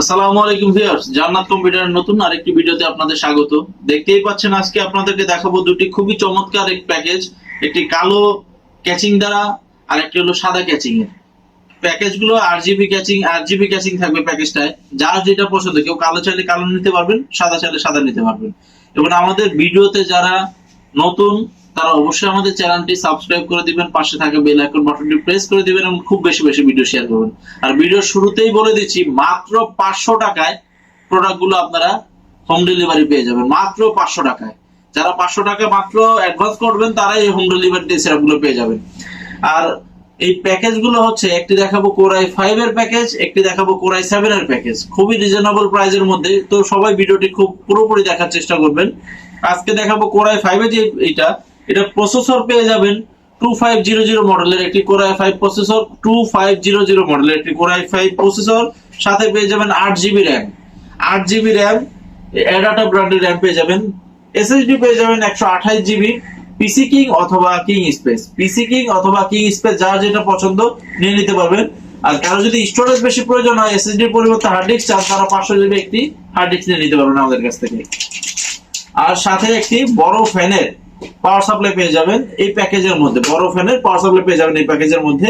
আসসালামু আলাইকুম ভিউয়ার্স, জান্নাত কম্পিউটারের নতুন আরেকটি ভিডিওতে আপনাদের স্বাগত। দেখতেই পাচ্ছেন আজকে আপনাদেরকে দেখাবো দুটি খুবই চমৎকার এক প্যাকেজ, একটি কালো ক্যাচিং দ্বারা আর একটি হলো সাদা ক্যাচিং এর। প্যাকেজগুলো আরজিবি ক্যাচিং থাকবে প্যাকেজটায়। যার যেটা পছন্দ, কেউ কালো চাইলে কালো নিতে পারবেন, সাদা চাইলে সাদা নিতে পারবেন। এবং আমাদের ভিডিওতে যারা নতুন তারা অবশ্যই আমাদের চ্যানেলটি সাবস্ক্রাইব করে দিবেন, পাশে থাকা বেল আইকন বাটনটি প্রেস করে দিবেন এবং খুব বেশি বেশি ভিডিও শেয়ার করবেন। আর ভিডিওর শুরুতেই বলে দিচ্ছি, মাত্র 500 টাকায় প্রোডাক্টগুলো আপনারা হোম ডেলিভারি পেয়ে যাবেন, মাত্র 500 টাকায়। যারা 500 টাকা মাত্র অ্যাডভান্স করবেন তারাই এই হোম ডেলিভারিতে সেটআপগুলো পেয়ে যাবেন। আর এই প্যাকেজগুলো হচ্ছে, একটি দেখাবো কোরাই 5 এর প্যাকেজ, একটি দেখাবো কোরাই 7 এর প্যাকেজ, খুবই রিজনেবল প্রাইসের মধ্যে। তো সবাই ভিডিওটি খুব পুরোপুরি দেখার চেষ্টা করবেন। আজকে দেখাবো কোরাই 5 এর যে এটা প্রসেসর পেয়ে যাবেন 2500 মডেলের একটি কোরাই 5 প্রসেসর, 2500 মডেলের একটি কোরাই 5 প্রসেসর, সাথে পেয়ে যাবেন 8GB র্যাম, 8GB র্যাম, অ্যাডাটা ব্র্যান্ডের র্যাম পেয়ে যাবেন। এসএসডি পেয়ে যাবেন 128GB। পিসি কিং অথবা কিং স্পেস যার যেটা পছন্দ নিয়ে নিতে পারবেন। আর কারো যদি স্টোরেজ বেশি প্রয়োজন হয়, এসএসডির পরিবর্তে হার্ড ডিস্ক চান, তারা 500GB একটি হার্ড ডিস্ক নিয়ে নিতে পারবেন আমাদের কাছ থেকে। আর সাথে একটি বড় ফ্যানের পাওয়ার সাপ্লাই পেয়ে যাবেন এই প্যাকেজের মধ্যে, বড় ফ্যানের পাওয়ার সাপ্লাই পেয়ে যাবেন এই প্যাকেজের মধ্যে,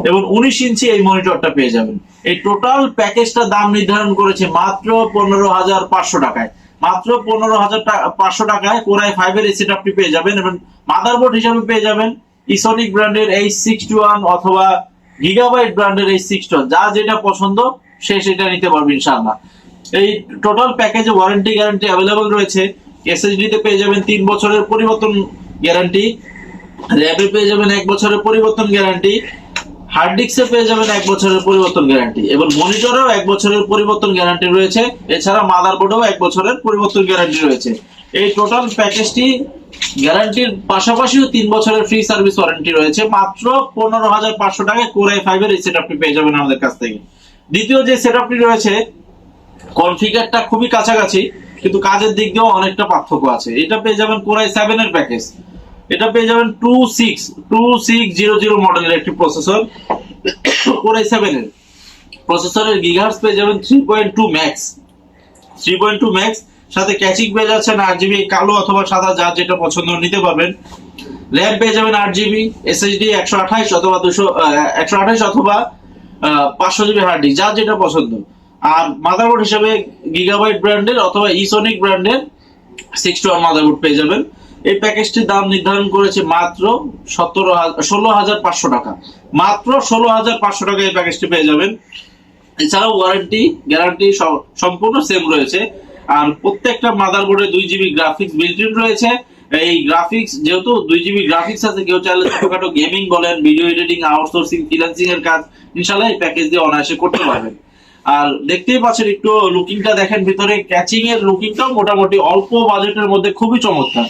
এবং 19 ইঞ্চি এই মনিটরটা পেয়ে যাবেন। এই টোটাল প্যাকেজটা দাম নির্ধারণ করেছে মাত্র 15,500 টাকায়। মাত্র 15,500 টাকায় কোরাই 5 এর এই সেটআপটি পেয়ে যাবেন। এবং মাদারবোর্ড হিসেবে পেয়ে যাবেন ইসোনিক ব্র্যান্ডের H621 অথবা গিগাবাইট ব্র্যান্ডের H621, যা যেটা পছন্দ সে সেটা নিতে পারবে ইনশাআল্লাহ। এই টোটাল প্যাকেজে ওয়ারেন্টি গ্যারান্টি अवेलेबल রয়েছে। এসএসডি তে পেয়ে যাবেন 3 বছরের পরিবর্তন গ্যারান্টি, র‍্যামে পেয়ে যাবেন 1 বছরের পরিবর্তন গ্যারান্টি, হার্ড ডিস্কে পেয়ে যাবেন 1 বছরের পরিবর্তন গ্যারান্টি, এবং মনিটরেও 1 বছরের পরিবর্তন গ্যারান্টি রয়েছে। এছাড়া মাদারবোর্ডেও 1 বছরের পরিবর্তন গ্যারান্টি রয়েছে। এই টোটাল প্যাকেজটি গ্যারান্টির পাশাপাশিও 3 বছরের ফ্রি সার্ভিস ওয়ারেন্টি রয়েছে। মাত্র 15,500 টাকায় কোরাই 5 এর এই সেটআপটি পেয়ে যাবেন আমাদের কাছ থেকে। দ্বিতীয় যে সেটআপটি রয়েছে, কনফিগারটা খুবই কাছাকাছি কিন্তু কাজের দিক দিয়েও অনেকটা পার্থক্য আছে। এটা পেয়ে যাবেন কোরাই 7 এর প্যাকেজ। এটা পেয়ে যাবেন 2600 মডেলের একটি প্রসেসর, কোরাই 7 এর প্রসেসরের গিগাহার্টজ পেয়ে যাবেন 3.2 ম্যাক্স, সাথে ক্যাচিং পেয়ে যাচ্ছেন 8GB, কালো অথবা সাদা যার যেটা পছন্দ নিতে পারবেন। র‍্যাম পেয়ে যাবেন 8GB, এসএসডি 128 অথবা 500GB হার্ড ডিস্ক, যার যেটা পছন্দ। আর মাদারবোর্ড হিসেবে গিগাবাইট ব্র্যান্ডের অথবা ইসোনিক ব্র্যান্ডের 621 মাদারবোর্ড পেয়ে যাবেন। এই প্যাকেজটির দাম নির্ধারণ করেছে মাত্র 16,500 টাকা। মাত্র 16,500 টাকা এই প্যাকেজটি পেয়ে যাবেন। এছাড়াও ওয়ারেন্টি গ্যারান্টি সম্পূর্ণ সেম রয়েছে। আর প্রত্যেকটা মাদারবোর্ডে 2GB গ্রাফিক্স বিল্ট ইন রয়েছে। এই গ্রাফিক্স যেহেতু 2GB গ্রাফিক্স আছে, কেউ চাইলে ছোটখাটো গেমিং বলেন, ভিডিও এডিটিং, আউটসোর্সিং, ফ্রিল্যান্সিং এর কাজ ইনশাআল্লাহ এই প্যাকেজ দিয়ে অনায়াসে করতে পারবেন। আর দেখতেই পাচ্ছেন, একটু লুকিংটা দেখেন, ভিতরে ক্যাচিং এর লুকিংটাও মোটামুটি অল্প বাজেটের মধ্যে খুবই চমৎকার।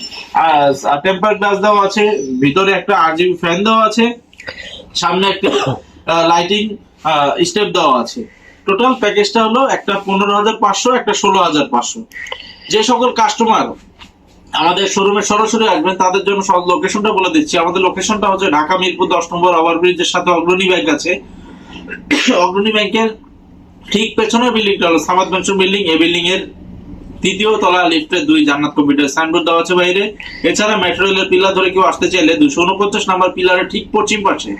আর টেম্পার গ্লাস দেওয়া আছে, ভিতরে একটা আরজিবি ফ্যান দেওয়া আছে, সামনে একটা লাইটিং স্টেপ দেওয়া আছে। টোটাল প্যাকেজটা হলো একটা 15,500, একটা 16,500। যে সকল কাস্টমার আমাদের শোরুমে সরাসরি আসবেন তাদের জন্য সব লোকেশনটা বলে দিচ্ছি। আমাদের লোকেশনটা হচ্ছে ঢাকা মিরপুর 10 নম্বর ওভারব্রিজের সাথে অগ্রণী ব্যাংক আছে। অগ্রণী ব্যাংকের ঠিক পেছনের বিল্ডিংটা হলো সামাদ মেনশন বিল্ডিং। এই বিল্ডিং এর 3য় তলা লিফটের 2 জান্নাত কম্পিউটার সাইনবোর্ড দেওয়া আছে বাইরে। এছাড়া মেট্রো রেলের পিলার ধরে কেউ আসতে চাইলে 249 নম্বর পিলারের ঠিক পশ্চিম পাশে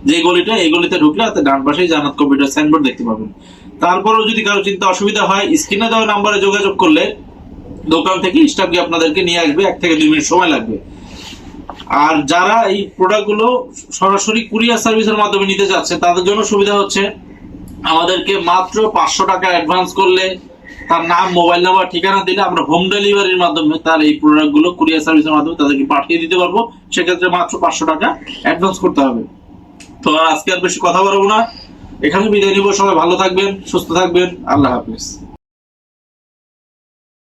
যে গলিটা, এই গলিতে ঢুকলে হাতে ডান পাশেই জান্নাত কম্পিউটার সাইনবোর্ড দেখতে পাবেন। তারপরেও যদি কারো চিন্তা অসুবিধা হয়, স্ক্রিনে দেওয়া নম্বরে যোগাযোগ করলে দোকান থেকে স্টাফ গিয়ে আপনাদেরকে নিয়ে আসবে, 1 থেকে 2 মিনিট সময় লাগবে। আর যারা এই প্রোডাক্টগুলো সরাসরি কুরিয়ার সার্ভিসের মাধ্যমে নিতে যাচ্ছে তাদের জন্য সুবিধা হচ্ছে, আমাদেরকে মাত্র 500 টাকা অ্যাডভান্স করলে, তার নাম, মোবাইল নাম্বার, ঠিকানা দিলে আমরা হোম ডেলিভারির মাধ্যমে তার এই প্রোডাক্টগুলো কুরিয়ার সার্ভিসের মাধ্যমে তাদেরকে পাঠিয়ে দিতে পারবো। সেক্ষেত্রে মাত্র 500 টাকা অ্যাডভান্স করতে হবে। তো আজকে আর বেশি কথা বলবো না, এখানে বিদায় নিব। সবাই ভালো থাকবেন, সুস্থ থাকবেন, আল্লাহ হাফেজ।